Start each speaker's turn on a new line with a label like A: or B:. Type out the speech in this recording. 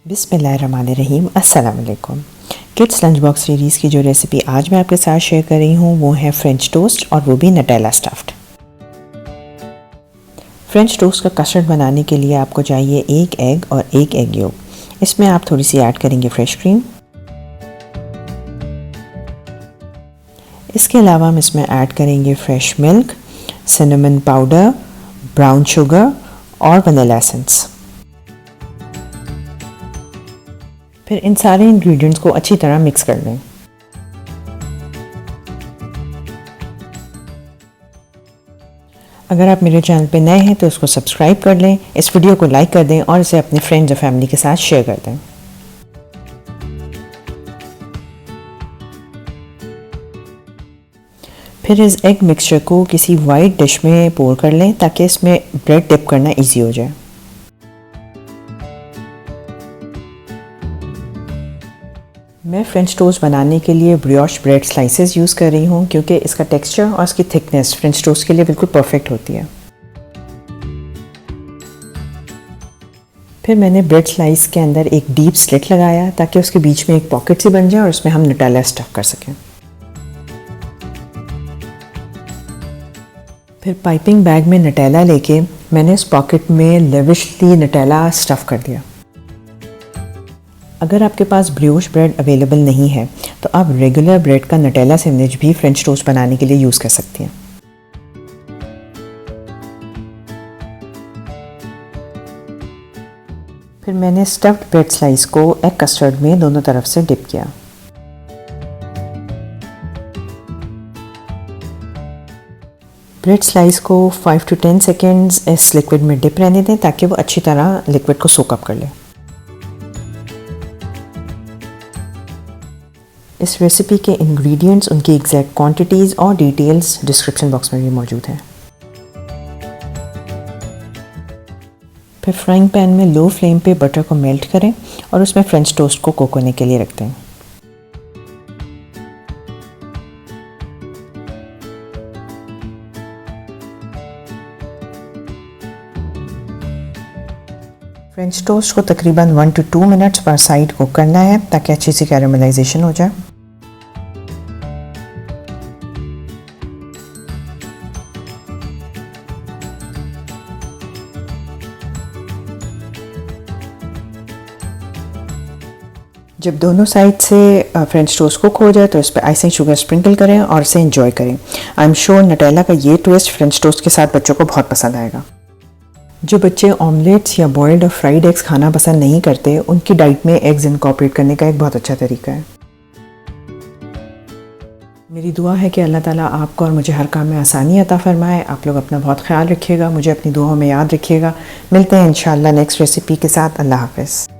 A: बिस्मिल्लाहिर्रहमानिर्रहीम। अस्सलाम वालेकुम। किड्स लंच बॉक्स सीरीज़ की जो रेसिपी आज मैं आपके साथ शेयर कर रही हूँ वो है फ्रेंच टोस्ट, और वो भी नटेला स्टफ्ड। फ्रेंच टोस्ट का कस्टर्ड बनाने के लिए आपको चाहिए एक एग और एक एग योक। इसमें आप थोड़ी सी ऐड करेंगे फ्रेश क्रीम। इसके अलावा हम इसमें ऐड करेंगे fresh milk, cinnamon powder, brown sugar और वनीला एसेंस। फिर इन सारे इंग्रेडिएंट्स को अच्छी तरह मिक्स कर लें। अगर आप मेरे चैनल पे नए हैं तो इसको सब्सक्राइब कर लें, इस वीडियो को लाइक कर दें और इसे अपने फ्रेंड्स और फैमिली के साथ शेयर कर दें। फिर इस एग मिक्सचर को किसी वाइट डिश में पोर कर लें ताकि इसमें ब्रेड डिप करना इजी हो जाए। मैं फ्रेंच टोस्ट बनाने के लिए ब्रियोश ब्रेड स्लाइसेस यूज़ कर रही हूँ क्योंकि इसका टेक्सचर और इसकी थिकनेस फ्रेंच टोस्ट के लिए बिल्कुल परफेक्ट होती है। फिर मैंने ब्रेड स्लाइस के अंदर एक डीप स्लिट लगाया ताकि उसके बीच में एक पॉकेट सी बन जाए और उसमें हम नटेला स्टफ कर सकें। फिर पाइपिंग बैग में नटेला लेके मैंने इस पॉकेट में लेविशली नटेला स्टफ़ कर दिया। अगर आपके पास ब्रियोश ब्रेड अवेलेबल नहीं है तो आप रेगुलर ब्रेड का नटेला सैंडविच भी फ्रेंच टोस्ट बनाने के लिए यूज़ कर सकती हैं। फिर मैंने स्टफ्ड ब्रेड स्लाइस को एग कस्टर्ड में दोनों तरफ से डिप किया। ब्रेड स्लाइस को 5 to 10 सेकेंड्स इस लिक्विड में डिप रहने दें ताकि वो अच्छी तरह लिक्विड को सोक अप कर ले। इस रेसिपी के इंग्रेडिएंट्स, उनकी एग्जैक्ट क्वांटिटीज़ और डिटेल्स डिस्क्रिप्शन बॉक्स में भी मौजूद हैं। फिर फ्राइंग पैन में लो फ्लेम पे बटर को मेल्ट करें और उसमें फ्रेंच टोस्ट को कुक होने के लिए रख दें। फ्रेंच टोस्ट को तकरीबन 1 to 2 मिनट्स पर साइड कुक करना है ताकि अच्छी सी कैरेमलाइजेशन हो जाए। जब दोनों साइड से फ्रेंच टोस्ट कुक हो जाए तो इस पर आइसिंग शुगर स्प्रिंकल करें और इसे एंजॉय करें। आई एम श्योर नटेला का ये ट्विस्ट फ्रेंच टोस्ट के साथ बच्चों को बहुत पसंद आएगा। जो बच्चे ऑमलेट्स या बॉइल्ड और फ्राइड एग्स खाना पसंद नहीं करते, उनकी डाइट में एग्स इनकॉर्पोरेट करने का एक बहुत अच्छा तरीका है। मेरी दुआ है कि अल्लाह ताला आपको और मुझे हर काम में आसानी अता फरमाए। आप लोग अपना बहुत ख्याल रखिएगा, मुझे अपनी दुआओं में याद रखिएगा। मिलते हैं इंशाअल्लाह नेक्स्ट रेसिपी के साथ। अल्लाह हाफ़िज़।